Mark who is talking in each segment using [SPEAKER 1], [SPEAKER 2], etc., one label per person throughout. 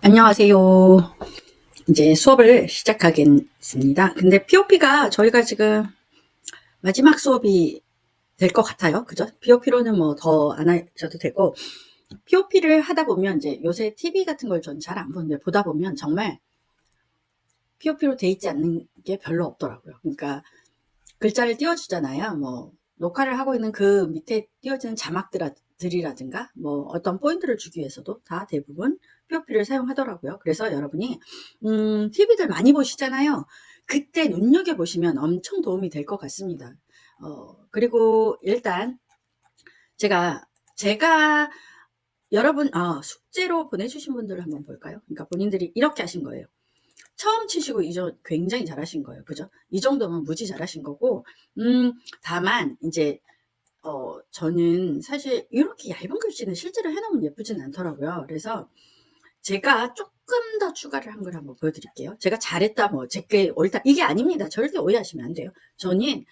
[SPEAKER 1] 안녕하세요. 이제 수업을 시작하겠습니다. 근데 POP가 저희가 지금 마지막 수업이 될 것 같아요. 그죠? POP로는 뭐 더 안 하셔도 되고, POP를 하다 보면 이제 요새 TV 같은 걸 전 잘 안 보는데 보다 보면 정말 POP로 돼 있지 않는 게 별로 없더라고요. 그러니까 글자를 띄워주잖아요. 뭐 녹화를 하고 있는 그 밑에 띄워지는 자막들이라든가 뭐 어떤 포인트를 주기 위해서도 다 대부분 POP를 사용하더라고요. 그래서 여러분이 TV들 많이 보시잖아요. 그때 눈여겨보시면 엄청 도움이 될 것 같습니다. 그리고 일단 제가 여러분 숙제로 보내주신 분들을 한번 볼까요? 그러니까 본인들이 이렇게 하신 거예요. 처음 치시고 굉장히 잘하신 거예요. 그죠? 이 정도면 무지 잘하신 거고, 다만, 이제, 저는 사실 이렇게 얇은 글씨는 실제로 해놓으면 예쁘진 않더라고요. 그래서 제가 조금 더 추가를 한 걸 한번 보여드릴게요. 제가 잘했다, 뭐, 제게 옳다. 이게 아닙니다. 절대 오해하시면 안 돼요. 저는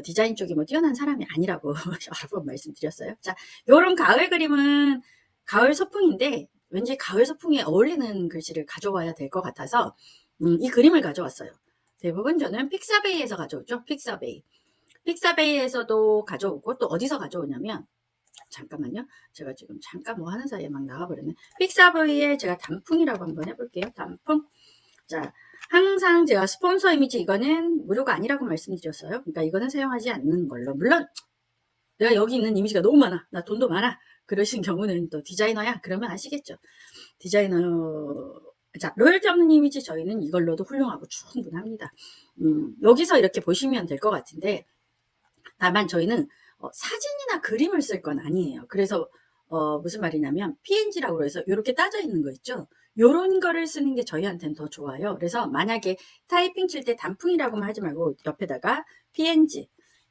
[SPEAKER 1] 디자인 쪽이 뭐 뛰어난 사람이 아니라고 여러 번 말씀드렸어요. 자, 요런 가을 그림은 가을 소풍인데, 왠지 가을 소풍에 어울리는 글씨를 가져와야 될 것 같아서, 이 그림을 가져왔어요. 대부분 저는 픽사베이에서 가져오죠. 픽사베이에서도 가져오고 또 어디서 가져오냐면 잠깐만요. 제가 지금 잠깐 뭐 하는 사이에 막 나와버렸네. 픽사베이에 제가 단풍이라고 한번 해볼게요. 단풍. 자, 항상 제가 스폰서 이미지 이거는 무료가 아니라고 말씀드렸어요. 그러니까 이거는 사용하지 않는 걸로. 물론 내가 여기 있는 이미지가 너무 많아. 나 돈도 많아. 그러신 경우는 또 디자이너야? 그러면 아시겠죠. 디자이너 자, 로열티 없는 이미지 저희는 이걸로도 훌륭하고 충분합니다. 여기서 이렇게 보시면 될 것 같은데 다만 저희는 사진이나 그림을 쓸 건 아니에요. 그래서 무슨 말이냐면 PNG라고 해서 이렇게 따져 있는 거 있죠. 요런 거를 쓰는 게 저희한테는 더 좋아요. 그래서 만약에 타이핑 칠 때 단풍이라고만 하지 말고 옆에다가 PNG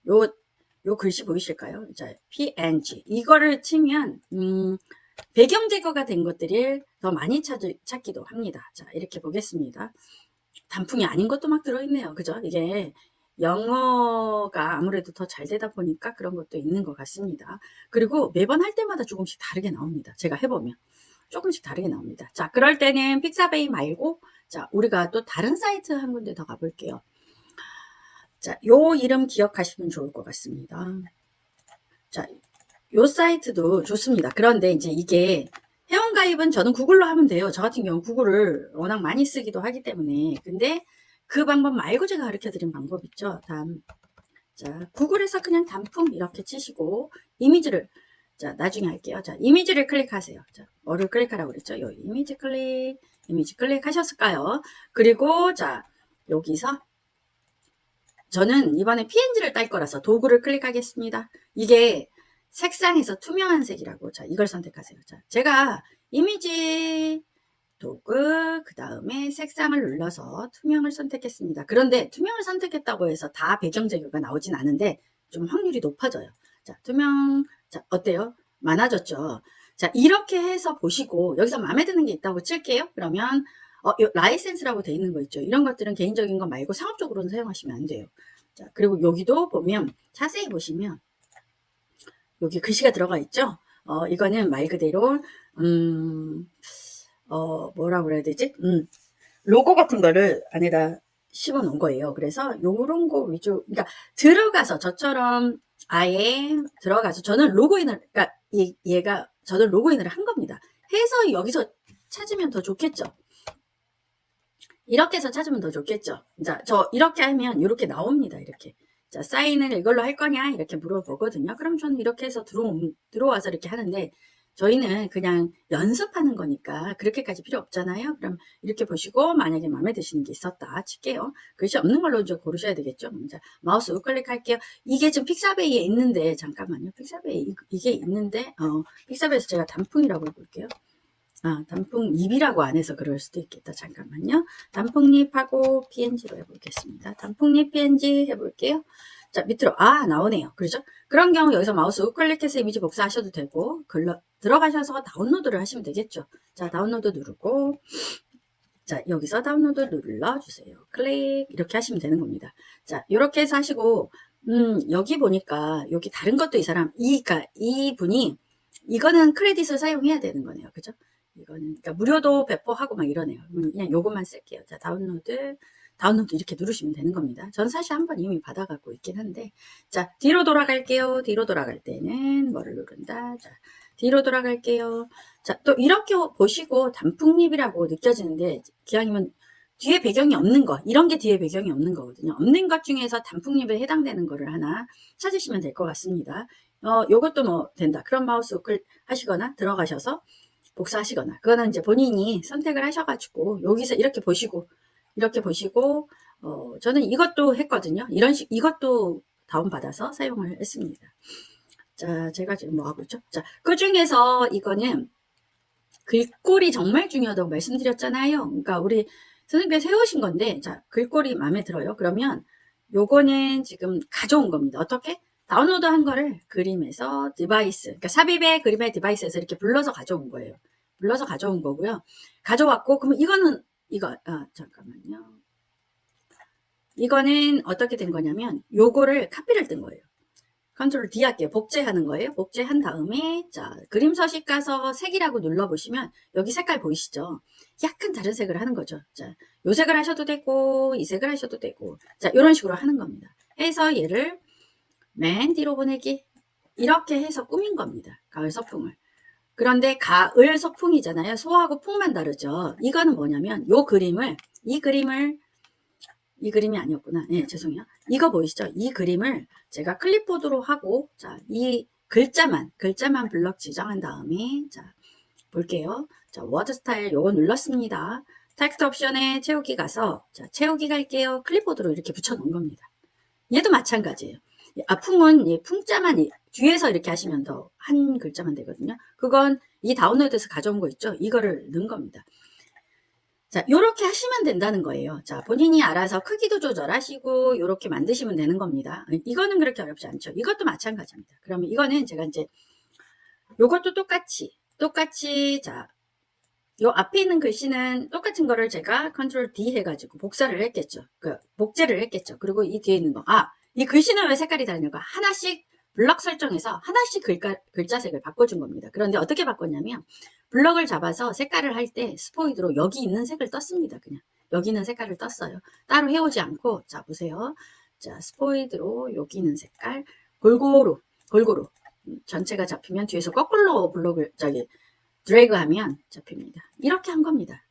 [SPEAKER 1] 요 글씨 보이실까요? 자, PNG 이거를 치면 배경 제거가 된 것들을 더 많이 찾기도 합니다. 자, 이렇게 보겠습니다. 단풍이 아닌 것도 막 들어있네요. 그죠? 이게 영어가 아무래도 더 잘 되다 보니까 그런 것도 있는 것 같습니다. 그리고 매번 할 때마다 조금씩 다르게 나옵니다. 제가 해보면. 조금씩 다르게 나옵니다. 자, 그럴 때는 픽사베이 말고, 자, 우리가 또 다른 사이트 한 군데 더 가볼게요. 자, 요 이름 기억하시면 좋을 것 같습니다. 자, 요 사이트도 좋습니다. 그런데 이제 이게 회원가입은 저는 구글로 하면 돼요. 저 같은 경우 구글을 워낙 많이 쓰기도 하기 때문에. 근데 그 방법 말고 제가 가르쳐 드린 방법 있죠. 자, 구글에서 그냥 단풍 이렇게 치시고 이미지를 자, 나중에 할게요. 자, 이미지를 클릭하세요. 자, 뭐를 클릭하라고 그랬죠? 요 이미지 클릭하셨을까요? 그리고 자, 여기서 저는 이번에 PNG를 딸 거라서 도구를 클릭하겠습니다. 이게 색상에서 투명한 색이라고. 자, 이걸 선택하세요. 자, 제가 이미지 도구, 그 다음에 색상을 눌러서 투명을 선택했습니다. 그런데 투명을 선택했다고 해서 다 배경 재료가 나오진 않은데 좀 확률이 높아져요. 자, 투명, 자, 어때요? 많아졌죠? 자, 이렇게 해서 보시고 여기서 마음에 드는 게 있다고 칠게요. 그러면 라이센스라고 돼 있는 거 있죠. 이런 것들은 개인적인 거 말고 상업적으로는 사용하시면 안 돼요. 자, 그리고 여기도 보면 자세히 보시면 여기 글씨가 들어가 있죠. 이거는 말 그대로 뭐라고 그래야 되지? 로고 같은 거를 안에다 심어 놓은 거예요. 그래서 요런 거 위주, 그러니까 들어가서 저처럼 아예 들어가서 저는 로그인을, 그러니까 얘가 저는 로그인을 한 겁니다. 해서 여기서 찾으면 더 좋겠죠. 이렇게 해서 찾으면 더 좋겠죠. 자, 저 이렇게 하면 이렇게 나옵니다. 이렇게. 자, 사인을 이걸로 할 거냐? 이렇게 물어보거든요. 그럼 저는 이렇게 해서 들어와서 이렇게 하는데, 저희는 그냥 연습하는 거니까 그렇게까지 필요 없잖아요. 그럼 이렇게 보시고 만약에 마음에 드시는 게 있었다 칠게요. 글씨 없는 걸로 이제 고르셔야 되겠죠. 자, 마우스 우클릭할게요. 이게 지금 픽사베이에 있는데 잠깐만요. 픽사베이 이게 있는데 픽사베이에서 제가 단풍이라고 해볼게요. 단풍잎이라고 안 해서 그럴 수도 있겠다. 잠깐만요. 단풍잎하고 PNG로 해보겠습니다. 단풍잎 PNG 해볼게요. 자, 밑으로 나오네요. 그렇죠? 그런 경우 여기서 마우스 우클릭해서 이미지 복사하셔도 되고 들어가셔서 다운로드를 하시면 되겠죠. 자, 다운로드 누르고 자, 여기서 다운로드 눌러주세요. 클릭 이렇게 하시면 되는 겁니다. 자, 이렇게 해서 하시고 여기 보니까 여기 다른 것도 이 분이 이거는 크레딧을 사용해야 되는 거네요. 그죠? 이거는 그러니까 무료도 배포하고 막 이러네요. 그냥 요것만 쓸게요. 자, 다운로드 이렇게 누르시면 되는 겁니다. 전 사실 한번 이미 받아갖고 있긴 한데, 자, 뒤로 돌아갈게요. 뒤로 돌아갈 때는 뭐를 누른다. 자, 뒤로 돌아갈게요. 자, 또 이렇게 보시고 단풍잎이라고 느껴지는데, 기왕이면 뒤에 배경이 없는 거, 이런 게 뒤에 배경이 없는 거거든요. 없는 것 중에서 단풍잎에 해당되는 거를 하나 찾으시면 될 것 같습니다. 요것도 뭐 된다. 그럼 마우스 우클 하시거나 들어가셔서 복사하시거나, 그거는 이제 본인이 선택을 하셔가지고, 여기서 이렇게 보시고, 저는 이것도 했거든요. 이것도 다운받아서 사용을 했습니다. 자, 제가 지금 뭐 하고 있죠? 자, 그 중에서 이거는 글꼴이 정말 중요하다고 말씀드렸잖아요. 그러니까 우리 선생님께서 해오신 건데, 자, 글꼴이 마음에 들어요. 그러면 요거는 지금 가져온 겁니다. 어떻게? 다운로드 한 거를 그림에서 디바이스, 그러니까 삽입의 그림의 디바이스에서 이렇게 불러서 가져온 거예요. 불러서 가져온 거고요. 가져왔고, 그러면 이거는, 잠깐만요. 이거는 어떻게 된 거냐면, 요거를 카피를 뜬 거예요. 컨트롤 D 할게요. 복제하는 거예요. 복제한 다음에, 자, 그림 서식 가서 색이라고 눌러보시면, 여기 색깔 보이시죠? 약간 다른 색을 하는 거죠. 자, 요 색을 하셔도 되고, 이 색을 하셔도 되고, 자, 요런 식으로 하는 겁니다. 해서 얘를 맨 뒤로 보내기. 이렇게 해서 꾸민 겁니다. 가을 서풍을. 그런데 가을 서풍이잖아요. 소하고 풍만 다르죠. 이거는 뭐냐면, 이 그림이 아니었구나. 네, 죄송해요. 이거 보이시죠? 이 그림을 제가 클립보드로 하고, 자, 이 글자만 블럭 지정한 다음에, 자, 볼게요. 자, 워드 스타일 요거 눌렀습니다. 텍스트 옵션에 채우기 가서, 자, 채우기 갈게요. 클립보드로 이렇게 붙여 놓은 겁니다. 얘도 마찬가지예요. 풍은 풍자만 뒤에서 이렇게 하시면 더 한 글자만 되거든요. 그건 이 다운로드에서 가져온 거 있죠? 이거를 넣은 겁니다. 자, 요렇게 하시면 된다는 거예요. 자, 본인이 알아서 크기도 조절하시고 요렇게 만드시면 되는 겁니다. 이거는 그렇게 어렵지 않죠. 이것도 마찬가지입니다. 그러면 이거는 제가 이제 요것도 똑같이 자, 요 앞에 있는 글씨는 똑같은 거를 제가 컨트롤 D 해가지고 복제를 했겠죠. 그리고 이 뒤에 있는 거, 이 글씨는 왜 색깔이 다르냐고 하나씩 블럭 설정해서 하나씩 글자색을 바꿔준 겁니다. 그런데 어떻게 바꿨냐면 블럭을 잡아서 색깔을 할 때 스포이드로 여기 있는 색을 떴습니다. 그냥 여기 있는 색깔을 떴어요. 따로 해오지 않고, 자, 보세요. 자, 스포이드로 여기 있는 색깔 골고루 전체가 잡히면 뒤에서 거꾸로 블럭을 드래그하면 잡힙니다. 이렇게 한 겁니다.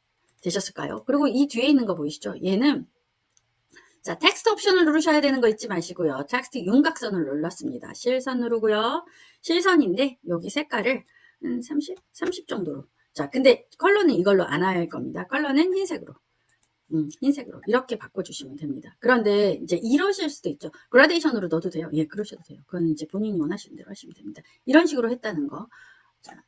[SPEAKER 1] 되셨을까요? 그리고 이 뒤에 있는 거 보이시죠? 얘는, 자, 텍스트 옵션을 누르셔야 되는 거 잊지 마시고요. 텍스트 윤곽선을 눌렀습니다. 실선 누르고요. 실선인데 여기 색깔을 30 정도로. 자, 근데 컬러는 이걸로 안 할 겁니다. 컬러는 흰색으로. 흰색으로 이렇게 바꿔주시면 됩니다. 그런데 이제 이러실 수도 있죠. 그라데이션으로 넣어도 돼요. 예, 그러셔도 돼요. 그건 이제 본인이 원하시는 대로 하시면 됩니다. 이런 식으로 했다는 거. 자,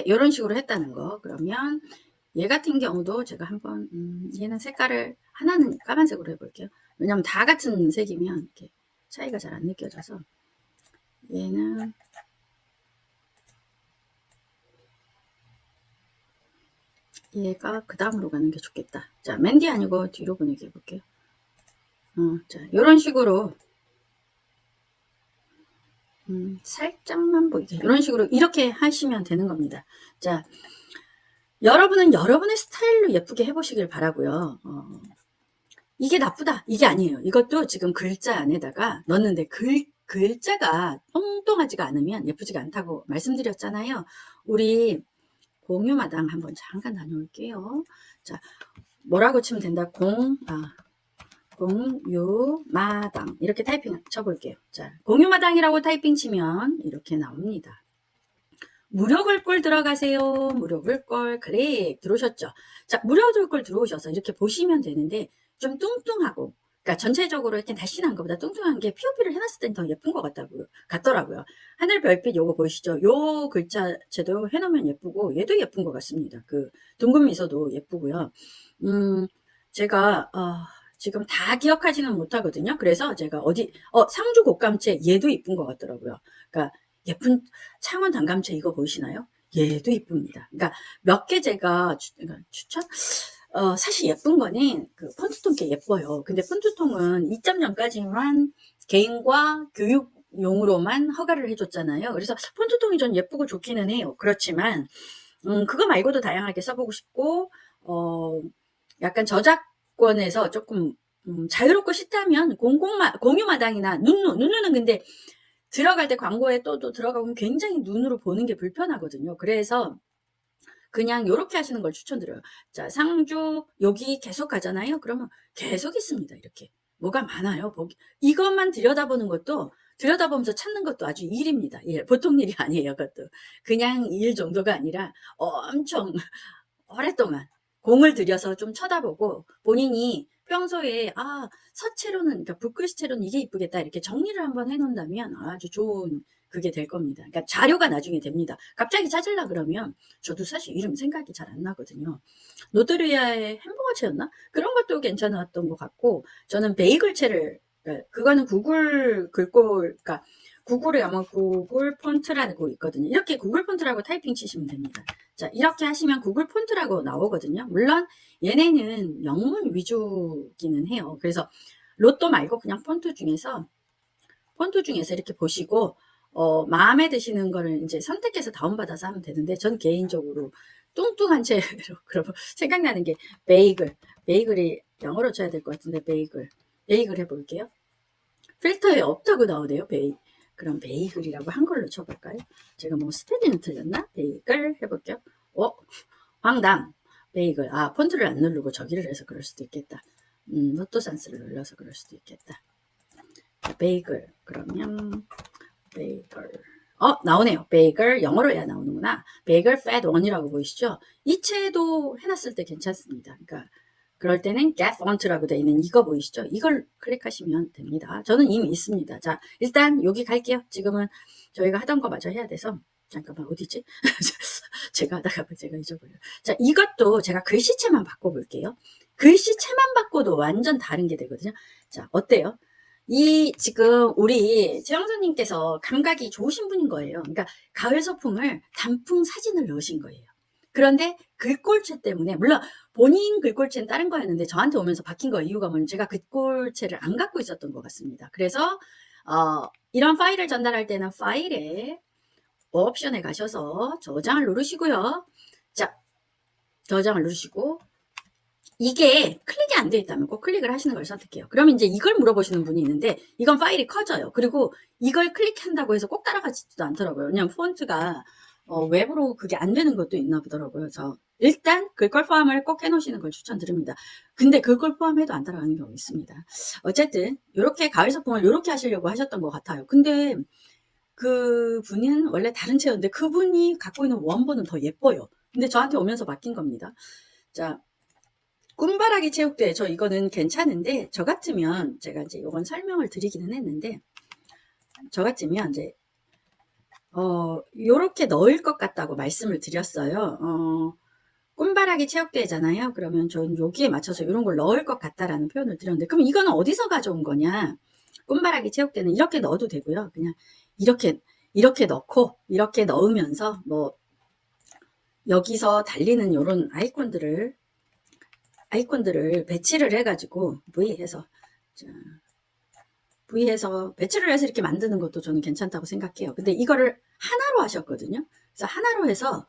[SPEAKER 1] 이런 식으로 했다는 거. 그러면 얘 같은 경우도 제가 한번 얘는 색깔을 하나는 까만색으로 해볼게요. 왜냐면 다 같은 색이면 이렇게 차이가 잘 안 느껴져서 얘는 얘가 그 다음으로 가는 게 좋겠다. 자, 맨 뒤 아니고 뒤로 보내기 해볼게요. 자, 이런 식으로 살짝만 보이게 이런 식으로 이렇게 하시면 되는 겁니다. 자, 여러분은 여러분의 스타일로 예쁘게 해보시길 바라고요. 이게 나쁘다 이게 아니에요. 이것도 지금 글자 안에다가 넣었는데 글자가 똥똥하지가 않으면 예쁘지가 않다고 말씀드렸잖아요. 우리 공유마당 한번 잠깐 다녀올게요. 자, 뭐라고 치면 된다? 공유마당 이렇게 타이핑 쳐볼게요. 자, 공유마당이라고 타이핑 치면 이렇게 나옵니다. 무료 글꼴 들어가세요. 무료 글꼴 클릭 들어오셨죠? 자, 무료 글꼴 들어오셔서 이렇게 보시면 되는데 좀 뚱뚱하고, 그러니까 전체적으로 이렇게 날씬한 것보다 뚱뚱한 게 POP를 해놨을 땐 더 예쁜 것 같더라고요. 하늘 별빛 요거 보이시죠? 요 글자체도 해놓으면 예쁘고 얘도 예쁜 것 같습니다. 그 둥근 미소도 예쁘고요. 제가 지금 다 기억하지는 못하거든요. 그래서 제가 상주 곶감채 얘도 이쁜 것 같더라고요. 그러니까 예쁜 창원 단감채 이거 보이시나요? 얘도 이쁩니다. 그러니까 몇 개 제가 추천? 사실 예쁜 거는 그 폰트통 게 예뻐요. 근데 폰트통은 2.0까지만 개인과 교육 용으로만 허가를 해줬잖아요. 그래서 폰트통이 전 예쁘고 좋기는 해요. 그렇지만 그거 말고도 다양하게 써보고 싶고 약간 저작권에서 조금 자유롭고 싶다면 공유마당이나 눈누는 근데 들어갈 때 광고에 또 들어가면 굉장히 눈으로 보는 게 불편하거든요. 그래서 그냥 요렇게 하시는 걸 추천드려요. 자, 상주 여기 계속 가잖아요. 그러면 계속 있습니다. 이렇게 뭐가 많아요. 이것만 들여다보는 것도 들여다보면서 찾는 것도 아주 일입니다. 보통 일이 아니에요. 그것도 그냥 일 정도가 아니라 엄청 오랫동안 공을 들여서 좀 쳐다보고 본인이 평소에 서체로는 그러니까 붓글씨체로는 이게 이쁘겠다 이렇게 정리를 한번 해놓는다면 아주 좋은 그게 될 겁니다. 그러니까 자료가 나중에 됩니다. 갑자기 찾으려 그러면 저도 사실 이름 생각이 잘 안 나거든요. 노드리아의 햄버거체였나? 그런 것도 괜찮았던 것 같고 저는 베이글체를 그거는 구글 글꼴 그러니까 구글에 아마 구글 폰트라고 있거든요. 이렇게 구글 폰트라고 타이핑 치시면 됩니다. 자, 이렇게 하시면 구글 폰트라고 나오거든요. 물론 얘네는 영문 위주기는 해요. 그래서 로또 말고 그냥 폰트 중에서 이렇게 보시고 마음에 드시는 거를 이제 선택해서 다운받아서 하면 되는데 전 개인적으로 뚱뚱한 채로 그러면 생각나는 게 베이글이 영어로 쳐야 될 것 같은데 베이글 해볼게요. 필터에 없다고 나오네요. 그럼 베이글이라고 한글로 쳐볼까요? 제가 뭐 스펠링은 틀렸나? 베이글 해볼게요. 황당 베이글. 폰트를 안 누르고 저기를 해서 그럴 수도 있겠다. 노트산스를 눌러서 그럴 수도 있겠다. 베이글 그러면 베이글 나오네요. 베이글 영어로 해야 나오는구나. 베이글 팻 원이라고 보이시죠? 이 채도 해놨을 때 괜찮습니다. 그러니까 그럴 때는 get font라고 되어 있는 이거 보이시죠? 이걸 클릭하시면 됩니다. 저는 이미 있습니다. 자, 일단 여기 갈게요. 지금은 저희가 하던 거 마저 해야 돼서 잠깐만 어디지? 제가 하다가 제가 잊어버려요. 자, 이것도 제가 글씨체만 바꿔볼게요. 글씨체만 바꿔도 완전 다른 게 되거든요. 자, 어때요? 지금 우리 최영선님께서 감각이 좋으신 분인 거예요. 그러니까 가을 소풍을 단풍 사진을 넣으신 거예요. 그런데 글꼴체 때문에 물론 본인 글꼴체는 다른 거였는데 저한테 오면서 바뀐 거 이유가 뭐냐면 제가 글꼴체를 안 갖고 있었던 것 같습니다. 그래서 이런 파일을 전달할 때는 파일에 옵션에 가셔서 저장을 누르시고요. 자, 저장을 누르시고 이게 클릭이 안 돼 있다면 꼭 클릭을 하시는 걸 선택해요. 그러면 이제 이걸 물어보시는 분이 있는데 이건 파일이 커져요. 그리고 이걸 클릭한다고 해서 꼭 따라가지도 않더라고요. 왜냐면 폰트가 웹으로 그게 안 되는 것도 있나 보더라고요. 그래서 일단 글꼴 포함을 꼭 해놓으시는 걸 추천드립니다. 근데 글꼴 포함해도 안 따라가는 경우 있습니다. 어쨌든 이렇게 가을 소풍을 이렇게 하시려고 하셨던 것 같아요. 근데 그 분은 원래 다른 체였는데 그분이 갖고 있는 원본은 더 예뻐요. 근데 저한테 오면서 바뀐 겁니다. 자, 꿈바라기 체육대회 저 이거는 괜찮은데 저 같으면 제가 이제 이건 설명을 드리기는 했는데 저 같으면 이제 요렇게 넣을 것 같다고 말씀을 드렸어요. 꿈바라기 체육대회잖아요. 그러면 저는 여기에 맞춰서 이런 걸 넣을 것 같다라는 표현을 드렸는데 그럼 이거는 어디서 가져온 거냐? 꿈바라기 체육대회는 이렇게 넣어도 되고요. 그냥 이렇게 넣고 이렇게 넣으면서 뭐 여기서 달리는 요런 아이콘들을 배치를 해가지고 V해서 배치를 해서 이렇게 만드는 것도 저는 괜찮다고 생각해요. 근데 이거를 하나로 하셨거든요. 그래서 하나로 해서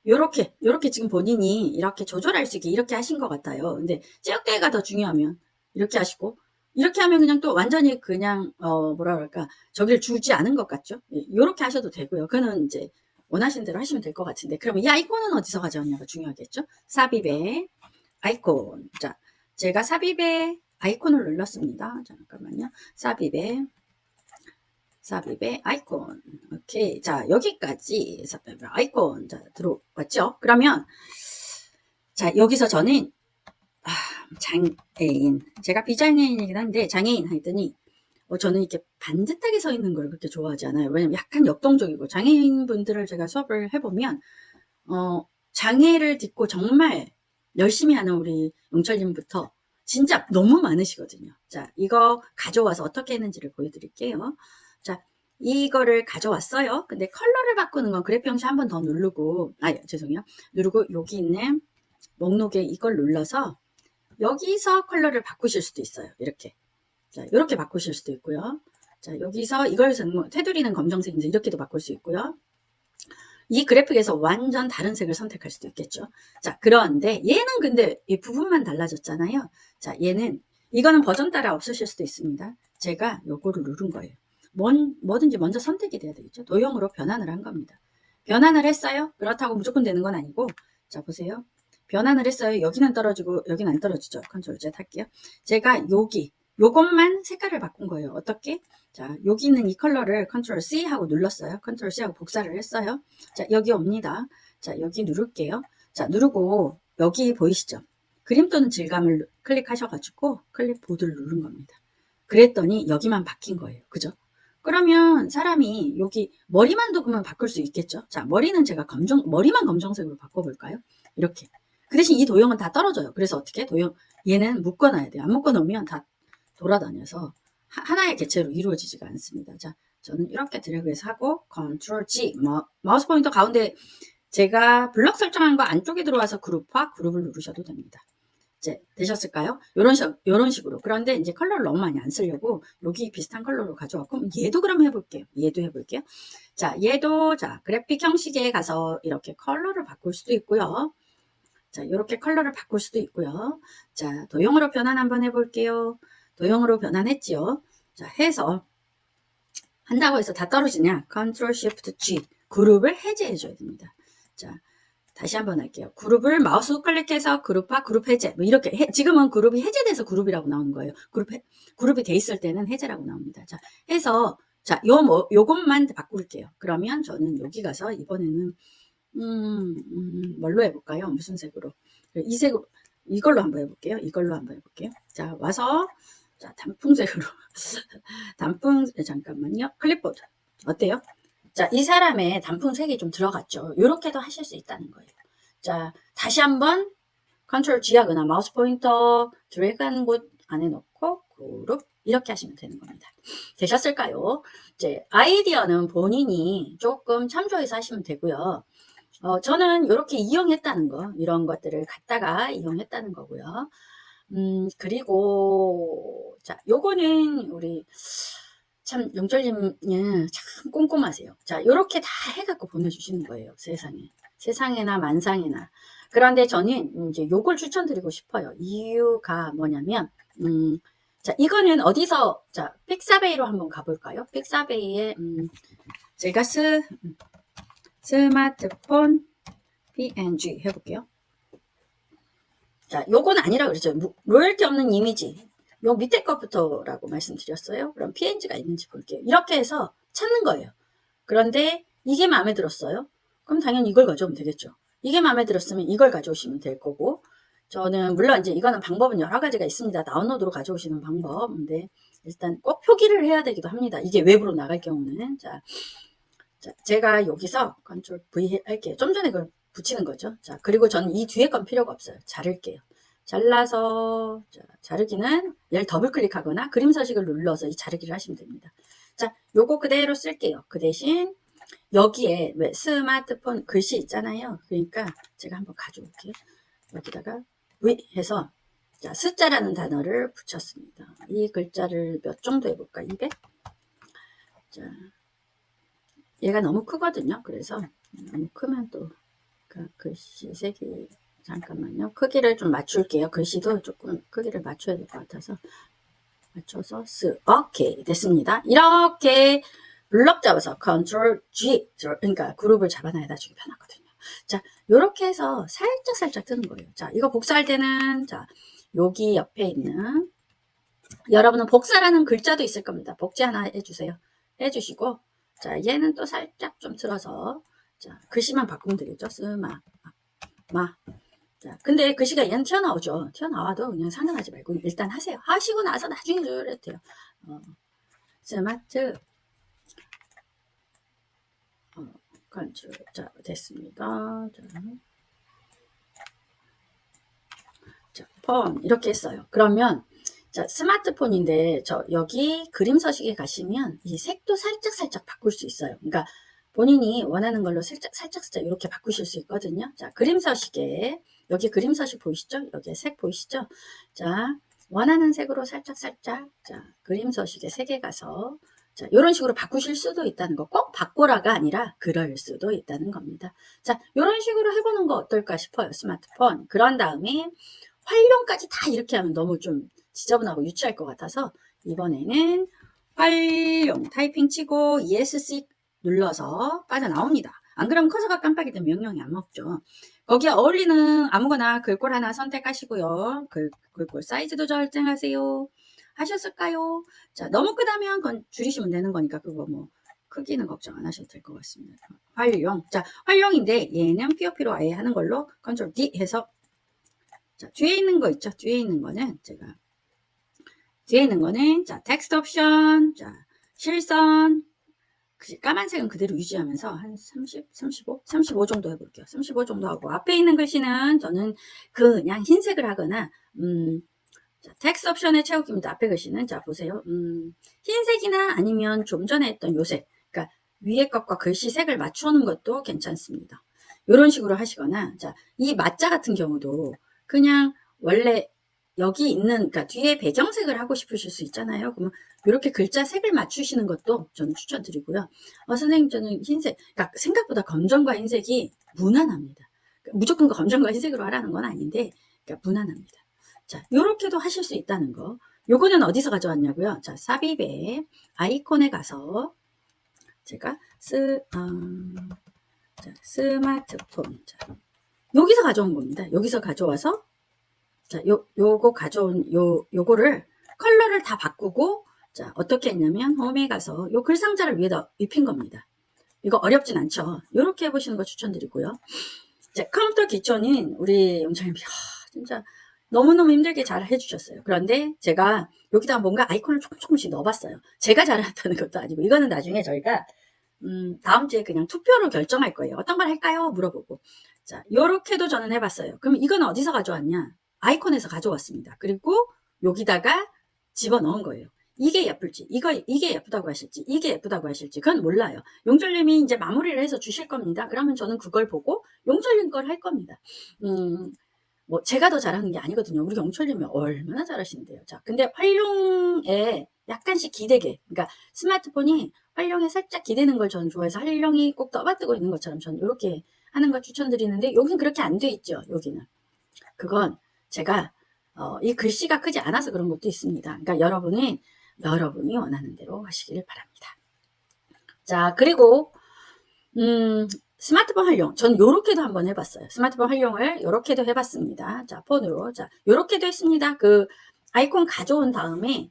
[SPEAKER 1] 요렇게 지금 본인이 이렇게 조절할 수 있게 이렇게 하신 것 같아요. 근데 체육대회가 더 중요하면 이렇게 하시고 이렇게 하면 그냥 또 완전히 그냥 뭐라 그럴까 저기를 주지 않은 것 같죠. 요렇게 하셔도 되고요. 그거는 이제 원하시는 대로 하시면 될 것 같은데 그러면 이 아이콘은 어디서 가져왔냐가 중요하겠죠. 삽입의 아이콘. 자, 제가 삽입의 아이콘을 눌렀습니다. 잠깐만요. 삽입의 아이콘. 오케이. 자, 여기까지 삽입의 아이콘. 자, 들어왔죠? 그러면 자, 여기서 저는 장애인. 제가 비장애인이긴 한데 장애인 했더니 저는 이렇게 반듯하게 서 있는 걸 그렇게 좋아하지 않아요. 왜냐면 약간 역동적이고 장애인분들을 제가 수업을 해보면 장애를 딛고 정말 열심히 하는 우리 영철님부터 진짜 너무 많으시거든요. 자, 이거 가져와서 어떻게 했는지를 보여드릴게요. 자, 이거를 가져왔어요. 근데 컬러를 바꾸는 건 그래프 형식 한 번 더 누르고 죄송해요. 누르고 여기 있는 목록에 이걸 눌러서 여기서 컬러를 바꾸실 수도 있어요. 이렇게. 자, 이렇게 바꾸실 수도 있고요. 자, 여기서 이걸 테두리는 검정색인데 이렇게도 바꿀 수 있고요. 이 그래픽에서 완전 다른 색을 선택할 수도 있겠죠. 자, 그런데 얘는 근데 이 부분만 달라졌잖아요. 자, 얘는 이거는 버전 따라 없으실 수도 있습니다. 제가 요거를 누른 거예요. 뭐든지 먼저 선택이 돼야 되겠죠. 도형으로 변환을 한 겁니다. 변환을 했어요. 그렇다고 무조건 되는 건 아니고, 자, 보세요. 변환을 했어요. 여기는 떨어지고 여기는 안 떨어지죠. 컨트롤 Z 할게요. 제가 요것만 색깔을 바꾼 거예요. 어떻게? 자, 여기 있는 이 컬러를 컨트롤 C 하고 눌렀어요. 컨트롤 C 하고 복사를 했어요. 자, 여기 옵니다. 자, 여기 누를게요. 자, 누르고 여기 보이시죠? 그림 또는 질감을 클릭하셔가지고 클립보드를 누른 겁니다. 그랬더니 여기만 바뀐 거예요. 그죠? 그러면 사람이 여기 머리만 도구면 바꿀 수 있겠죠? 자, 머리는 제가 머리만 검정색으로 바꿔볼까요? 이렇게. 그 대신 이 도형은 다 떨어져요. 그래서 어떻게? 얘는 묶어놔야 돼요. 안 묶어놓으면 다 돌아다녀서 하나의 개체로 이루어지지가 않습니다. 자, 저는 이렇게 드래그해서 하고 컨트롤 G 마우스 포인터 가운데 제가 블럭 설정한 거 안쪽에 들어와서 그룹화 그룹을 누르셔도 됩니다. 이제 되셨을까요? 요런 식으로. 그런데 이제 컬러를 너무 많이 안 쓰려고 여기 비슷한 컬러로 가져왔고 얘도 그럼 해볼게요. 얘도 해볼게요. 자, 얘도 자 그래픽 형식에 가서 이렇게 컬러를 바꿀 수도 있고요. 자, 이렇게 컬러를 바꿀 수도 있고요. 자, 도형으로 변환 한번 해볼게요. 도형으로 변환했지요. 자, 해서 한다고 해서 다 떨어지냐? 컨트롤 쉬프트 G 그룹을 해제해줘야 됩니다. 자, 다시 한번 할게요. 그룹을 마우스 우클릭해서 그룹화, 그룹 해제. 뭐 이렇게 지금은 그룹이 해제돼서 그룹이라고 나오는 거예요. 그룹이 돼 있을 때는 해제라고 나옵니다. 자, 해서 자, 요것만 바꿀게요. 그러면 저는 여기 가서 이번에는 뭘로 해볼까요? 무슨 색으로? 이 색으로 이걸로 한번 해볼게요. 이걸로 한번 해볼게요. 자, 와서 자, 단풍색으로 잠깐만요. 클립보드 어때요? 자, 이 사람의 단풍색이 좀 들어갔죠. 이렇게도 하실 수 있다는 거예요. 자, 다시 한번 컨트롤 G 하거나 마우스 포인터 드래그하는 곳 안에 넣고 그룹 이렇게 하시면 되는 겁니다. 되셨을까요? 이제 아이디어는 본인이 조금 참조해서 하시면 되고요. 저는 이렇게 이용했다는 거, 이런 것들을 갖다가 이용했다는 거고요. 그리고 자, 요거는 우리 참 영철님은 참 꼼꼼하세요. 자, 요렇게 다 해갖고 보내주시는 거예요. 세상에나 만상에나. 그런데 저는 이제 요걸 추천드리고 싶어요. 이유가 뭐냐면 자, 이거는 어디서 자, 픽사베이로 한번 가볼까요? 픽사베이에 제가 스마트폰 PNG 해볼게요. 자, 요건 아니라 그랬죠. 로열티 없는 이미지. 요 밑에 것부터라고 말씀드렸어요. 그럼 PNG가 있는지 볼게요. 이렇게 해서 찾는 거예요. 그런데 이게 마음에 들었어요. 그럼 당연히 이걸 가져오면 되겠죠. 이게 마음에 들었으면 이걸 가져오시면 될 거고, 저는 물론 이제 이거는 방법은 여러 가지가 있습니다. 다운로드로 가져오시는 방법. 근데 일단 꼭 표기를 해야 되기도 합니다. 이게 외부로 나갈 경우는. 자, 제가 여기서 컨트롤 V 할게요. 좀 전에 그걸 붙이는 거죠. 자, 그리고 저는 이 뒤에 건 필요가 없어요. 자를게요. 잘라서 자, 자르기는 얘를 더블 클릭하거나 그림 서식을 눌러서 이 자르기를 하시면 됩니다. 자, 요거 그대로 쓸게요. 그 대신 여기에 왜 스마트폰 글씨 있잖아요. 그러니까 제가 한번 가져올게요. 여기다가 V 해서 자, 숫자라는 단어를 붙였습니다. 이 글자를 몇 정도 해볼까? 200? 자, 얘가 너무 크거든요. 그래서 너무 크면 또 그 글씨 색이 잠깐만요. 크기를 좀 맞출게요. 글씨도 조금 크기를 맞춰야 될 것 같아서 맞춰서 오케이 됐습니다. 이렇게 블럭 잡아서 컨트롤 G 그러니까 그룹을 잡아놔야 나중에 편하거든요. 자, 요렇게 해서 살짝 뜨는 거예요. 자, 이거 복사할 때는 자, 여기 옆에 있는 여러분은 복사라는 글자도 있을 겁니다. 복제 하나 해주세요. 해주시고 자, 얘는 또 살짝 좀 틀어서 자, 글씨만 바꾸면 되겠죠. 자, 근데 글씨가 얘는 튀어나오죠. 튀어나와도 그냥 상관하지 말고 일단 하세요. 하시고 나서 나중에 조절해도 돼요. 스마트 컨트롤 자, 됐습니다. 자, 폰 이렇게 했어요. 그러면 자, 스마트폰인데 저 여기 그림 서식에 가시면 이 색도 살짝 바꿀 수 있어요. 그러니까 본인이 원하는 걸로 살짝 이렇게 바꾸실 수 있거든요. 자, 그림 서식에 여기 그림 서식 보이시죠? 여기에 색 보이시죠? 자, 원하는 색으로 살짝 자, 그림 서식에 색에 가서 자, 이런 식으로 바꾸실 수도 있다는 거. 꼭 바꾸라가 아니라 그럴 수도 있다는 겁니다. 자, 이런 식으로 해보는 거 어떨까 싶어요. 스마트폰. 그런 다음에 활용까지 다 이렇게 하면 너무 좀 지저분하고 유치할 것 같아서 이번에는 활용 타이핑 치고 ESC 눌러서 빠져나옵니다. 안 그러면 커서가 깜빡이 되면 명령이 안 먹죠. 거기에 어울리는 아무거나 글꼴 하나 선택하시고요. 글꼴 사이즈도 결정하세요. 하셨을까요? 자, 너무 크다면 그건 줄이시면 되는 거니까 그거 뭐 크기는 걱정 안 하셔도 될 것 같습니다. 활용. 자, 활용인데 얘는 POP로 아예 하는 걸로 컨트롤 D 해서 자, 뒤에 있는 거 있죠? 뒤에 있는 거는 자, 텍스트 옵션, 자, 실선, 까만색은 그대로 유지하면서 한 30, 35 정도 해볼게요. 35 정도 하고 앞에 있는 글씨는 저는 그냥 흰색을 하거나 자, 텍스트 옵션에 채우기입니다. 앞에 글씨는 자 보세요. 흰색이나 아니면 좀 전에 했던 요색, 그러니까 위에 것과 글씨 색을 맞추는 것도 괜찮습니다. 이런 식으로 하시거나 자, 이 맞자 같은 경우도 그냥 원래 여기 있는 그러니까 뒤에 배경색을 하고 싶으실 수 있잖아요. 그러면 이렇게 글자 색을 맞추시는 것도 저는 추천드리고요. 선생님 저는 흰색, 그러니까 생각보다 검정과 흰색이 무난합니다. 그러니까 무조건 검정과 흰색으로 하라는 건 아닌데 그러니까 무난합니다. 자, 요렇게도 하실 수 있다는 거. 요거는 어디서 가져왔냐고요? 자, 삽입의 아이콘에 가서 제가 스마트폰. 자, 여기서 가져온 겁니다. 여기서 가져와서 자, 요거 가져온 요거를 컬러를 다 바꾸고 자, 어떻게 했냐면 홈에 가서 요 글상자를 위에다 입힌 겁니다. 이거 어렵진 않죠. 요렇게 해보시는 거 추천드리고요. 자, 컴퓨터 기초는 우리 영창님 진짜 너무너무 힘들게 잘 해주셨어요. 그런데 제가 여기다 뭔가 아이콘을 조금씩 넣어봤어요. 제가 잘한다는 것도 아니고 이거는 나중에 저희가 다음 주에 그냥 투표로 결정할 거예요. 어떤 걸 할까요? 물어보고. 자, 요렇게도 저는 해봤어요. 그럼 이건 어디서 가져왔냐? 아이콘에서 가져왔습니다. 그리고 여기다가 집어넣은 거예요. 이게 예쁠지, 이게 예쁘다고 하실지, 이게 예쁘다고 하실지, 그건 몰라요. 용철님이 이제 마무리를 해서 주실 겁니다. 그러면 저는 그걸 보고 용철님 걸 할 겁니다. 뭐, 제가 더 잘하는 게 아니거든요. 우리 용철님이 얼마나 잘하시는데요. 자, 근데 활용에 약간씩 기대게. 그러니까 스마트폰이 활용에 살짝 기대는 걸 저는 좋아해서 활용이 꼭 떠받들고 있는 것처럼 저는 이렇게 하는 걸 추천드리는데, 여긴 그렇게 안 돼 있죠. 여기는. 그건 제가, 이 글씨가 크지 않아서 그런 것도 있습니다. 그러니까 여러분이 원하는 대로 하시기를 바랍니다. 자, 그리고, 스마트폰 활용. 전 요렇게도 한번 해봤어요. 스마트폰 활용을 요렇게도 해봤습니다. 자, 폰으로. 자, 요렇게도 했습니다. 아이콘 가져온 다음에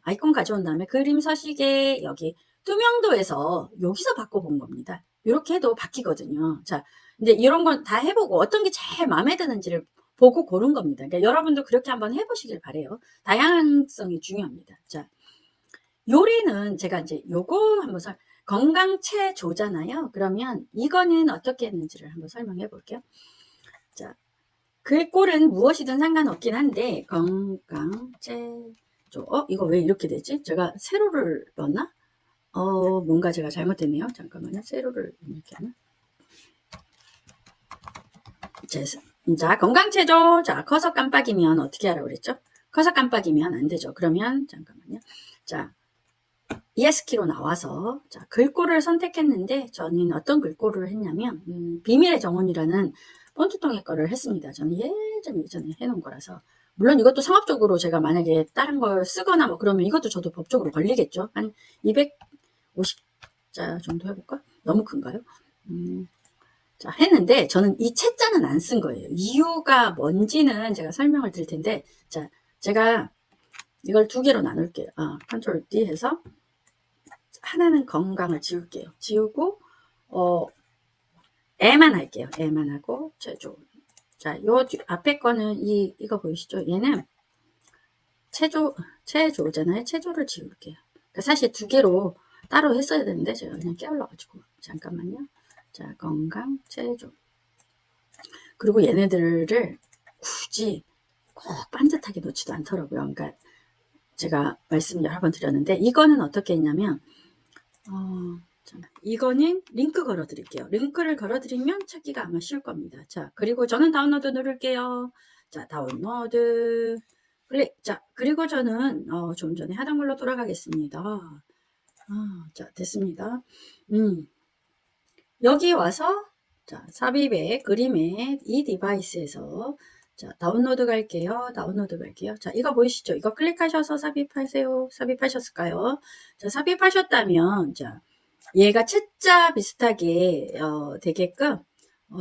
[SPEAKER 1] 그림 서식에 여기 투명도에서 여기서 바꿔본 겁니다. 요렇게 해도 바뀌거든요. 자, 이제 이런 건 다 해보고 어떤 게 제일 마음에 드는지를 보고 고른 겁니다. 그러니까 여러분도 그렇게 한번 해보시길 바래요. 다양성이 중요합니다. 자, 요리는 제가 이제 요거 한번 건강체조잖아요. 그러면 이거는 어떻게 했는지를 한번 설명해 볼게요. 자, 글꼴은 무엇이든 상관없긴 한데 건강체조. 이거 왜 이렇게 되지? 제가 세로를 넣었나? 뭔가 제가 잘못했네요. 잠깐만요. 세로를 이렇게 하나? 자, 건강체조. 자, 커서 깜빡이면 어떻게 하라고 그랬죠? 커서 깜빡이면 안 되죠. 그러면 잠깐만요. 자, ES키로 나와서 자, 글꼴을 선택했는데 저는 어떤 글꼴을 했냐면 비밀의 정원이라는 폰트통의 거를 했습니다. 저는 예전에 해놓은 거라서 물론 이것도 상업적으로 제가 만약에 다른 걸 쓰거나 뭐 그러면 이것도 저도 법적으로 걸리겠죠. 한 250자 정도 해볼까? 너무 큰가요? 자, 했는데 저는 이 채자는 안 쓴 거예요. 이유가 뭔지는 제가 설명을 드릴 텐데 자, 제가 이걸 두 개로 나눌게요. 컨트롤 D 해서 하나는 건강을 지울게요. 지우고 애만 할게요. 애만 하고 체조. 자, 요 앞에 거는 이거 보이시죠? 얘는 체조잖아요. 체조를 지울게요. 그러니까 사실 두 개로 따로 했어야 되는데 제가 그냥 깨울러가지고 잠깐만요. 자, 건강 체조. 그리고 얘네들을 굳이 꼭 반듯하게 놓지도 않더라고요. 그러니까 제가 말씀 여러 번 드렸는데 이거는 어떻게 했냐면 이거는 링크 걸어 드릴게요. 링크를 걸어 드리면 찾기가 아마 쉬울 겁니다. 자, 그리고 저는 다운로드 누를게요. 자, 다운로드 클릭. 자, 그리고 저는 좀 전에 하던 걸로 돌아가겠습니다. 자, 됐습니다. 여기 와서 자, 삽입의 그림의 이 디바이스에서 자, 다운로드 갈게요. 다운로드 갈게요. 자, 이거 보이시죠? 이거 클릭하셔서 삽입하세요. 삽입하셨을까요? 자, 삽입하셨다면 자, 얘가 채자 비슷하게 되게끔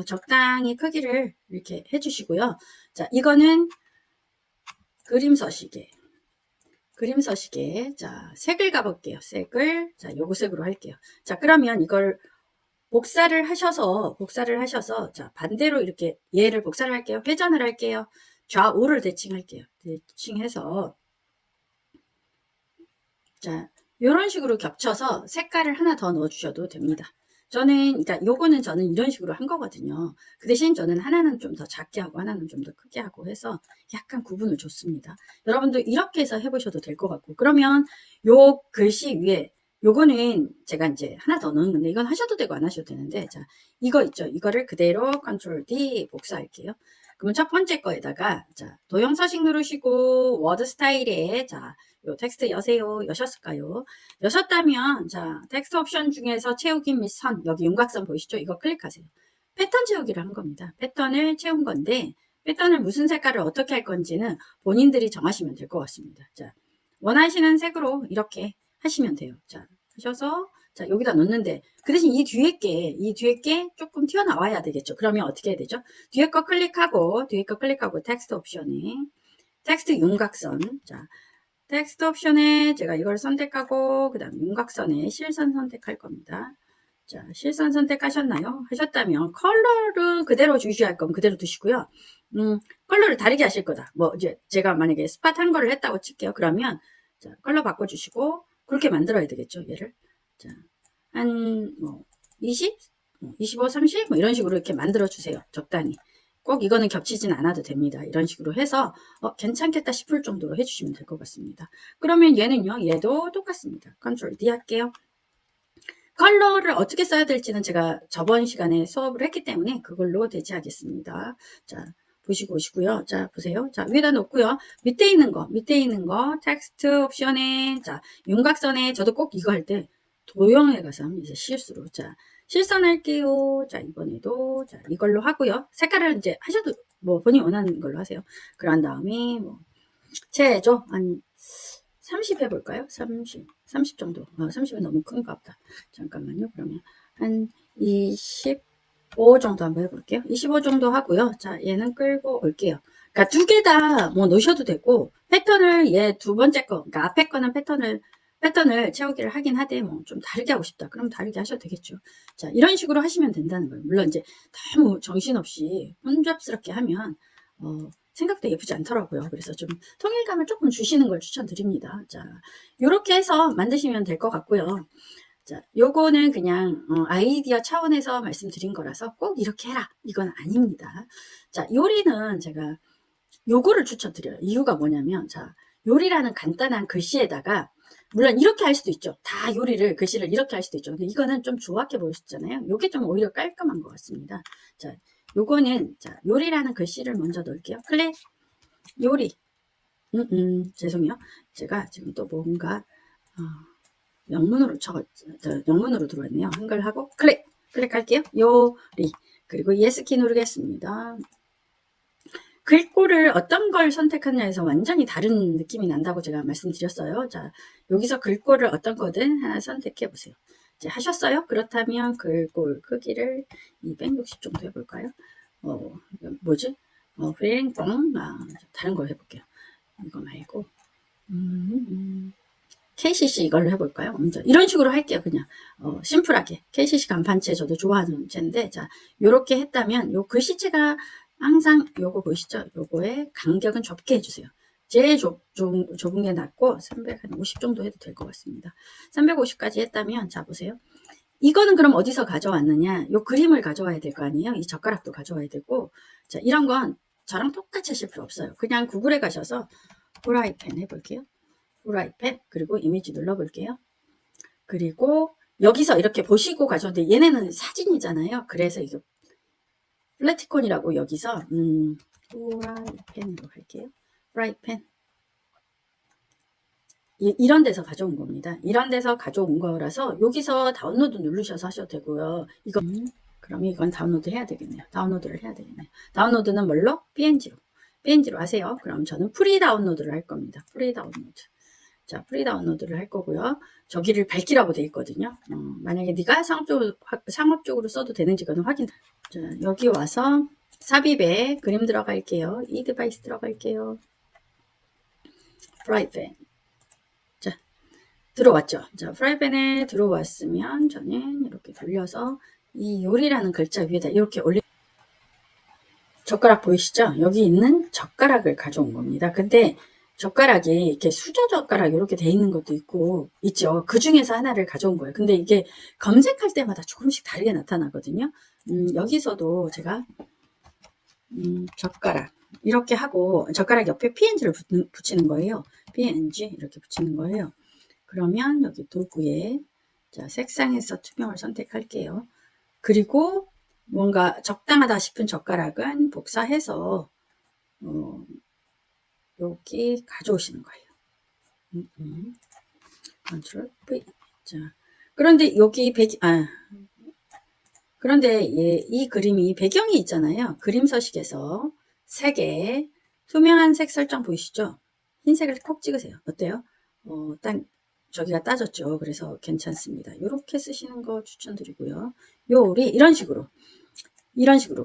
[SPEAKER 1] 적당히 크기를 이렇게 해주시고요. 자, 이거는 그림 서식에 자, 색을 가볼게요. 색을 자, 요거 색으로 할게요. 자, 그러면 이걸 복사를 하셔서 자, 반대로 이렇게 얘를 복사를 할게요. 회전을 할게요. 좌우를 대칭할게요. 대칭해서 자, 요런 식으로 겹쳐서 색깔을 하나 더 넣어 주셔도 됩니다. 그러니까 요거는 저는 이런 식으로 한 거거든요. 그 대신 저는 하나는 좀 더 작게 하고 하나는 좀 더 크게 하고 해서 약간 구분을 줬습니다. 여러분도 이렇게 해서 해보셔도 될 것 같고, 그러면 요 글씨 위에 요거는 제가 이제 하나 더 넣은 건데, 이건 하셔도 되고 안 하셔도 되는데, 자, 이거 있죠? 이거를 그대로 Ctrl D 복사할게요. 그러면 첫 번째 거에다가, 자, 도형 서식 누르시고, 워드 스타일에, 자, 요 텍스트 여세요. 여셨을까요? 여셨다면, 자, 텍스트 옵션 중에서 채우기 및 선, 여기 윤곽선 보이시죠? 이거 클릭하세요. 패턴 채우기를 한 겁니다. 패턴을 채운 건데, 패턴을 무슨 색깔을 어떻게 할 건지는 본인들이 정하시면 될 것 같습니다. 자, 원하시는 색으로 이렇게 하시면 돼요. 자, 하셔서, 자, 여기다 넣는데, 그 대신 이 뒤에 게 조금 튀어나와야 되겠죠. 그러면 어떻게 해야 되죠? 뒤에 거 클릭하고, 텍스트 옵션에, 텍스트 윤곽선, 자, 텍스트 옵션에 제가 이걸 선택하고, 그 다음 윤곽선에 실선 선택할 겁니다. 자, 실선 선택하셨나요? 하셨다면, 컬러를 그대로 주셔야 할 거면 그대로 두시고요. 컬러를 다르게 하실 거다. 뭐, 이제 제가 만약에 스팟 한 거를 했다고 칠게요. 그러면, 자, 컬러 바꿔주시고, 그렇게 만들어야 되겠죠, 얘를. 자, 한, 20? 25, 30? 뭐 이런 식으로 이렇게 만들어주세요. 적당히. 꼭 이거는 겹치진 않아도 됩니다. 이런 식으로 해서, 괜찮겠다 싶을 정도로 해주시면 될 것 같습니다. 그러면 얘는요, 얘도 똑같습니다. Ctrl D 할게요. 컬러를 어떻게 써야 될지는 제가 저번 시간에 수업을 했기 때문에 그걸로 대체하겠습니다. 자, 보시고 오시고요. 자, 보세요. 자, 위에다 놓고요. 밑에 있는 거, 텍스트 옵션에, 자, 윤곽선에, 저도 꼭 이거 할 때 도형에 가서 하면 이제 실수로. 자, 실선할게요. 자, 이번에도, 자, 이걸로 하고요. 색깔을 이제 하셔도, 뭐, 본인이 원하는 걸로 하세요. 그런 다음에, 뭐, 최저, 한, 30 해볼까요? 30 정도. 30은 너무 큰가 보다. 잠깐만요. 그러면 한 25 정도 한번 해볼게요. 25 정도 하고요. 자, 얘는 끌고 올게요. 그러니까 두 개 다 뭐 넣으셔도 되고, 패턴을 얘 두 번째 거, 그러니까 앞에 거는 패턴을 채우기를 하긴 하되, 뭐 좀 다르게 하고 싶다. 그럼 다르게 하셔도 되겠죠. 자, 이런 식으로 하시면 된다는 거예요. 물론 이제 너무 정신없이 혼잡스럽게 하면, 생각도 예쁘지 않더라고요. 그래서 좀 통일감을 조금 주시는 걸 추천드립니다. 자, 요렇게 해서 만드시면 될 것 같고요. 자, 요거는 그냥 아이디어 차원에서 말씀드린 거라서 꼭 이렇게 해라. 이건 아닙니다. 자, 요리는 제가 요거를 추천드려요. 이유가 뭐냐면, 자, 요리라는 간단한 글씨에다가 물론 이렇게 할 수도 있죠. 다 글씨를 이렇게 할 수도 있죠. 근데 이거는 좀 조악해 보이시잖아요. 요게 좀 오히려 깔끔한 것 같습니다. 자, 요거는 자, 요리라는 글씨를 먼저 넣을게요. 클릭. 요리. 죄송해요. 제가 지금 또 뭔가 영문으로 영문으로 들어왔네요. 한글하고 클릭할게요. 요리. 그리고 ES키 누르겠습니다. 글꼴을 어떤 걸 선택하냐에서 완전히 다른 느낌이 난다고 제가 말씀드렸어요. 자, 여기서 글꼴을 어떤 거든 하나 선택해 보세요. 이제 하셨어요? 그렇다면 글꼴 크기를 260 정도 해볼까요? 뭐지? 프레임뽕. 다른 걸 해볼게요. 이거 말고. KCC 이걸로 해볼까요? 먼저 이런 식으로 할게요. 그냥 심플하게. KCC 간판체 저도 좋아하는 채인데, 자, 요렇게 했다면 요 글씨체가 항상 요거 보이시죠? 요거의 간격은 좁게 해주세요. 제일 좁은 게 낫고 350 정도 해도 될 것 같습니다. 350까지 했다면, 자, 보세요. 이거는 그럼 어디서 가져왔느냐? 요 그림을 가져와야 될 거 아니에요? 이 젓가락도 가져와야 되고, 자, 이런 건 저랑 똑같이 하실 필요 없어요. 그냥 구글에 가셔서 프라이팬 해볼게요. 프라이팬, 그리고 이미지 눌러볼게요. 그리고 여기서 이렇게 보시고 가져오는데 얘네는 사진이잖아요. 그래서 이거 플래티콘이라고 여기서 프라이팬으로 할게요. 프라이팬. 이런 데서 가져온 겁니다. 이런 데서 가져온 거라서 여기서 다운로드 누르셔서 하셔도 되고요. 이거 그럼 이건 다운로드 해야 되겠네요. 다운로드를 해야 되겠네요. 다운로드는 뭘로? PNG로 하세요. 그럼 저는 프리 다운로드를 할 겁니다. 프리 다운로드. 자, 프리 다운로드를 할 거고요. 저기를 밝히라고 돼 있거든요. 만약에 네가 상업적으로 써도 되는지 그는 확인. 자, 여기 와서 삽입에 그림 들어갈게요. 이 디바이스 들어갈게요. 프라이팬. 자, 들어왔죠. 자, 프라이팬에 들어왔으면 저는 이렇게 돌려서 이 요리라는 글자 위에다 이렇게 올려. 젓가락 보이시죠? 여기 있는 젓가락을 가져온 겁니다. 근데 젓가락이 이렇게 수저 젓가락 이렇게 돼 있는 것도 있죠. 그 중에서 하나를 가져온 거예요. 근데 이게 검색할 때마다 조금씩 다르게 나타나거든요. 여기서도 제가 젓가락 이렇게 하고 젓가락 옆에 PNG를 붙이는 거예요. PNG 이렇게 붙이는 거예요. 그러면 여기 도구에 자, 색상에서 투명을 선택할게요. 그리고 뭔가 적당하다 싶은 젓가락은 복사해서 여기 가져오시는 거예요. 컨트롤 V. 자, 그런데 여기 그런데 이 그림이 배경이 있잖아요. 그림 서식에서 색에 투명한 색 설정 보이시죠? 흰색을 콕 찍으세요. 어때요? 딱 저기가 따졌죠. 그래서 괜찮습니다. 이렇게 쓰시는 거 추천드리고요. 요리 이런 식으로.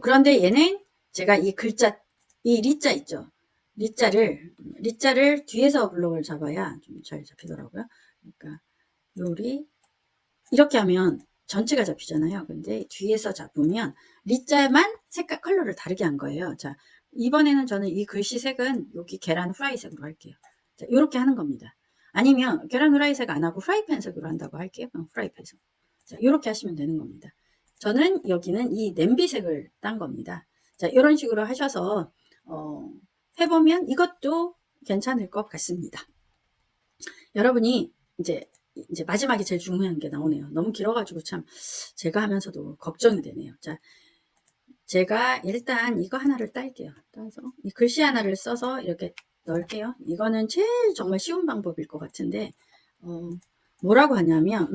[SPEAKER 1] 그런데 얘는 제가 이 글자, 이 리자 있죠. 리자를 뒤에서 블록을 잡아야 좀 잘 잡히더라고요. 그러니까 요리 이렇게 하면 전체가 잡히잖아요. 근데 뒤에서 잡으면 리자만 색깔 컬러를 다르게 한 거예요. 자, 이번에는 저는 이 글씨 색은 여기 계란 후라이색으로 할게요. 자, 이렇게 하는 겁니다. 아니면 계란 후라이색 안 하고 프라이팬색으로 한다고 할게요. 프라이팬색. 자, 이렇게 하시면 되는 겁니다. 저는 여기는 이 냄비색을 딴 겁니다. 자, 이런 식으로 하셔서 해보면 이것도 괜찮을 것 같습니다. 여러분이 이제 마지막에 제일 중요한 게 나오네요. 너무 길어가지고 참 제가 하면서도 걱정이 되네요. 자, 제가 일단 이거 하나를 딸게요. 따서 이 글씨 하나를 써서 이렇게 넣을게요. 이거는 제일 정말 쉬운 방법일 것 같은데 뭐라고 하냐면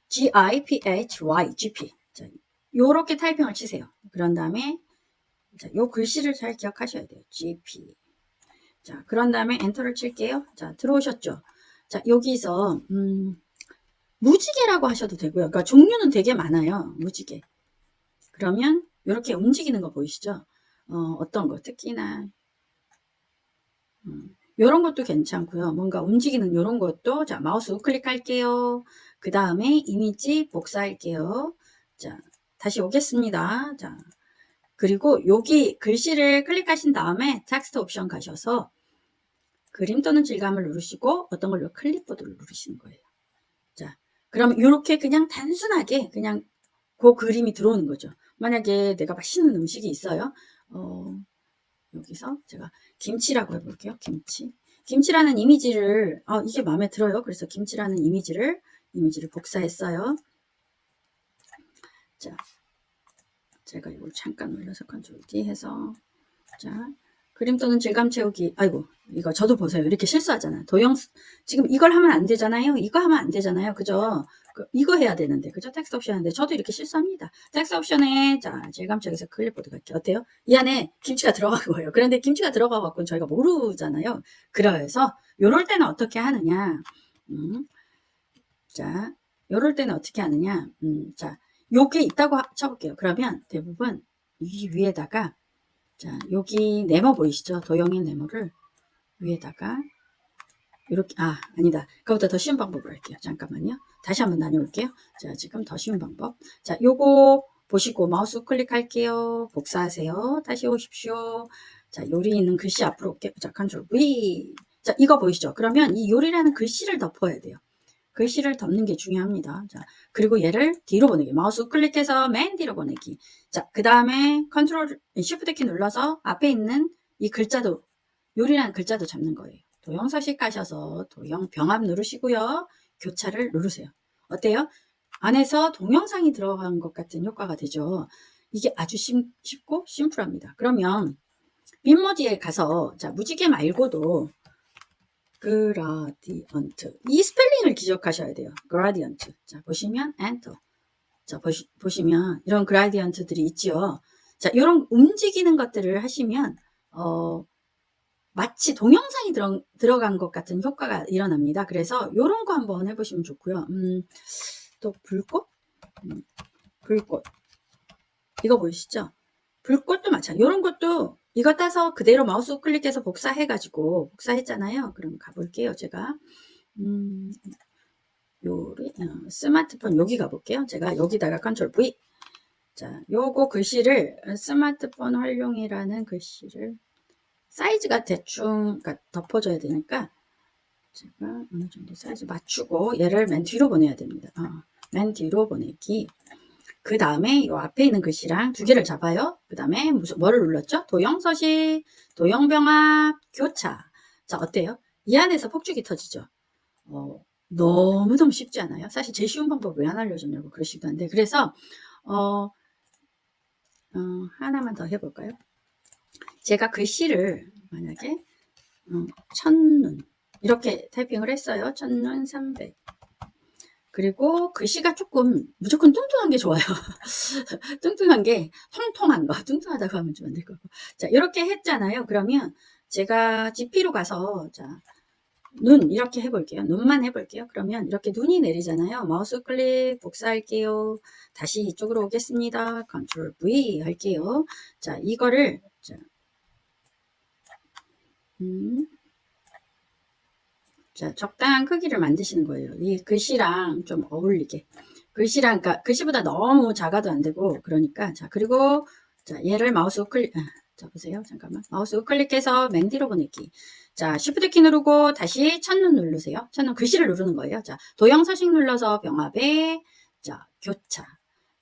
[SPEAKER 1] GIPHY 자, 요렇게 타이핑을 치세요. 그런 다음에 자, 요 글씨를 잘 기억하셔야 돼요. GP. 자, 그런 다음에 엔터를 칠게요. 자, 들어오셨죠? 자, 여기서 무지개라고 하셔도 되고요. 그러니까 종류는 되게 많아요. 무지개. 그러면 이렇게 움직이는 거 보이시죠? 어떤 거 특히나 이런 것도 괜찮고요. 뭔가 움직이는 이런 것도 자, 마우스 우클릭할게요. 그 다음에 이미지 복사할게요. 자, 다시 오겠습니다. 자, 그리고 여기 글씨를 클릭하신 다음에 텍스트 옵션 가셔서 그림 또는 질감을 누르시고 어떤 걸로 클립보드를 누르시는 거예요. 자, 그럼 이렇게 그냥 단순하게 그냥 그 그림이 들어오는 거죠. 만약에 내가 맛있는 음식이 있어요. 여기서 제가 김치라고 해볼게요. 김치라는 이미지를 이게 마음에 들어요. 그래서 김치라는 이미지를 복사했어요. 자, 제가 이걸 잠깐 올려서 컨트롤 D 해서 자, 그림 또는 질감 채우기. 아이고, 이거 저도 보세요. 이렇게 실수하잖아요. 지금 이걸 하면 안 되잖아요. 이거 하면 안 되잖아요. 그죠? 이거 해야 되는데. 그죠? 텍스트 옵션 하는데 저도 이렇게 실수합니다. 텍스트 옵션에 자, 질감 채우기에서 클립보드 갈게요. 어때요? 이 안에 김치가 들어간 거예요. 그런데 김치가 들어가 갖고는 저희가 모르잖아요. 그래서 요럴 때는 어떻게 하느냐? 자, 요럴 때는 어떻게 하느냐? 자, 요게 있다고 쳐볼게요. 그러면 대부분 이 위에다가 자, 여기 네모 보이시죠? 도형의 네모를 위에다가 이렇게 아니다. 그거보다 더 쉬운 방법으로 할게요. 잠깐만요. 다시 한번 다녀올게요. 자, 지금 더 쉬운 방법. 자, 요거 보시고 마우스 클릭할게요. 복사하세요. 다시 오십시오. 자, 요리 있는 글씨 앞으로 올게요. 자, 컨트롤 V. 자, 이거 보이시죠? 그러면 이 요리라는 글씨를 덮어야 돼요. 글씨를 덮는 게 중요합니다. 자, 그리고 얘를 뒤로 보내기. 마우스 클릭해서 맨 뒤로 보내기. 자, 그 다음에 컨트롤, 쉬프트 키 눌러서 앞에 있는 이 글자도, 요리라는 글자도 잡는 거예요. 도형 서식 가셔서 도형 병합 누르시고요. 교차를 누르세요. 어때요? 안에서 동영상이 들어간 것 같은 효과가 되죠. 이게 아주 쉽고 심플합니다. 그러면 빈모지에 가서, 자, 무지개 말고도 그라디언트. 이 스펠링을 기억하셔야 돼요. 그라디언트. 자, 보시면 엔터. 자, 보시면 이런 그라디언트들이 있죠. 자, 이런 움직이는 것들을 하시면 마치 동영상이 들어간 것 같은 효과가 일어납니다. 그래서 이런 거 한번 해보시면 좋고요. 또 불꽃? 불꽃. 이거 보이시죠? 불꽃도 마찬가지. 이런 것도 이거 따서 그대로 마우스 우클릭해서 복사해가지고 복사했잖아요. 그럼 가볼게요. 제가 스마트폰 여기 가볼게요. 제가 여기다가 컨트롤 V. 자, 요거 글씨를 스마트폰 활용이라는 글씨를 사이즈가 대충 덮어줘야 되니까 제가 어느 정도 사이즈 맞추고 얘를 맨 뒤로 보내야 됩니다. 맨 뒤로 보내기. 그 다음에 요 앞에 있는 글씨랑 두 개를 잡아요. 그 다음에 뭐를 눌렀죠? 도형서식, 도형병합, 교차. 자, 어때요? 이 안에서 폭죽이 터지죠? 너무너무 쉽지 않아요? 사실 제일 쉬운 방법 왜 안 알려줬냐고 그러시기도 한데, 그래서 하나만 더 해볼까요? 제가 글씨를 만약에 첫눈 이렇게 타이핑을 했어요. 첫눈 300. 그리고 글씨가 조금 무조건 뚱뚱한 게 좋아요. 뚱뚱한 게 통통한 거. 뚱뚱하다고 하면 좀 안 될 거고. 자, 이렇게 했잖아요. 그러면 제가 GP로 가서 자, 눈 이렇게 해볼게요. 눈만 해볼게요. 그러면 이렇게 눈이 내리잖아요. 마우스 클릭 복사할게요. 다시 이쪽으로 오겠습니다. 컨트롤 V 할게요. 자, 이거를 자, 자, 적당한 크기를 만드시는 거예요. 이 글씨랑 좀 어울리게. 글씨랑, 그러니까 글씨보다 너무 작아도 안 되고, 그러니까. 자, 그리고, 자, 얘를 마우스 우클릭, 자, 보세요. 잠깐만. 마우스 우클릭해서 맨 뒤로 보내기. 자, Shift 키 누르고 다시 첫눈 누르세요. 첫눈 글씨를 누르는 거예요. 자, 도형 서식 눌러서 병합에, 자, 교차.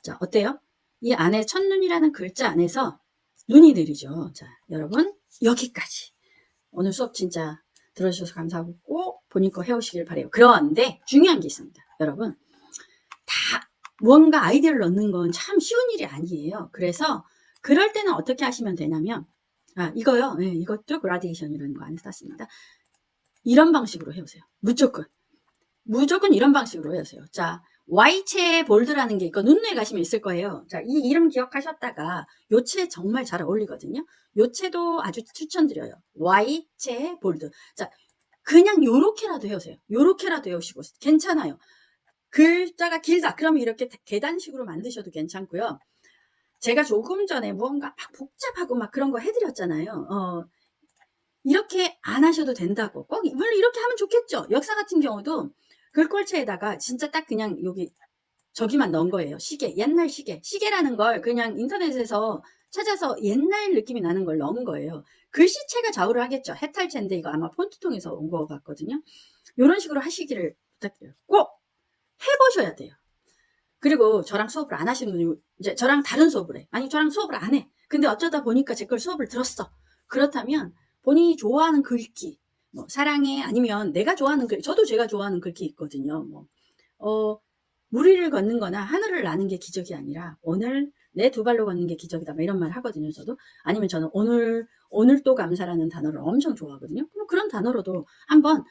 [SPEAKER 1] 자, 어때요? 이 안에 첫눈이라는 글자 안에서 눈이 내리죠. 자, 여러분, 여기까지. 오늘 수업 진짜 들어주셔서 감사하고 꼭 본인 거 해오시길 바래요. 그런데 중요한 게 있습니다. 여러분, 다 뭔가 아이디어를 넣는 건 참 쉬운 일이 아니에요. 그래서 그럴 때는 어떻게 하시면 되냐면 이거요. 네, 이것도 그라데이션이라는 거 안에 땄습니다. 이런 방식으로 해오세요. 무조건 이런 방식으로 해오세요. 자, Y체 볼드라는 게 있고 눈에 가시면 있을 거예요. 자, 이 이름 기억하셨다가 요체 정말 잘 어울리거든요. 요체도 아주 추천드려요. Y체 볼드. 자, 그냥 요렇게라도 해오세요. 요렇게라도 해오시고 괜찮아요. 글자가 길다. 그러면 이렇게 계단식으로 만드셔도 괜찮고요. 제가 조금 전에 무언가 막 복잡하고 막 그런 거 해드렸잖아요. 이렇게 안 하셔도 된다고. 꼭 물론 이렇게 하면 좋겠죠. 역사 같은 경우도 글꼴체에다가 진짜 딱 그냥 저기만 넣은 거예요. 시계, 옛날 시계라는 걸 그냥 인터넷에서 찾아서 옛날 느낌이 나는 걸 넣은 거예요. 글씨체가 좌우를 하겠죠. 해탈체인데 이거 아마 폰트통에서 온 거 같거든요. 이런 식으로 하시기를 부탁드려요. 꼭 해보셔야 돼요. 그리고 저랑 수업을 안 하시는 분이 이제 저랑 다른 수업을 해. 아니 저랑 수업을 안 해. 근데 어쩌다 보니까 제 걸 수업을 들었어. 그렇다면 본인이 좋아하는 글귀, 뭐 사랑해 아니면 내가 좋아하는 글, 저도 제가 좋아하는 글귀 있거든요. 물 위를 걷는 거나 하늘을 나는 게 기적이 아니라 오늘 내 두 발로 걷는 게 기적이다. 뭐 이런 말 하거든요. 저도. 아니면 저는 오늘 또 감사라는 단어를 엄청 좋아하거든요. 그럼 그런 단어로도 한번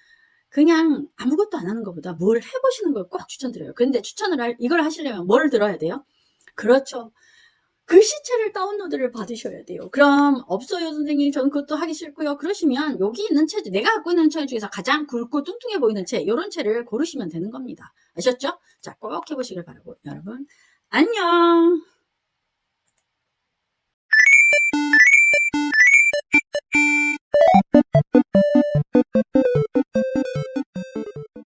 [SPEAKER 1] 그냥 아무것도 안 하는 것보다 뭘 해보시는 걸 꼭 추천드려요. 근데 이걸 하시려면 뭘 들어야 돼요? 그렇죠. 글씨체를 다운로드를 받으셔야 돼요. 그럼 없어요 선생님 저는 그것도 하기 싫고요. 그러시면 여기 있는 책 내가 갖고 있는 책 중에서 가장 굵고 뚱뚱해 보이는 책 이런 책을 고르시면 되는 겁니다. 아셨죠? 자, 꼭 해보시길 바라고 여러분 안녕.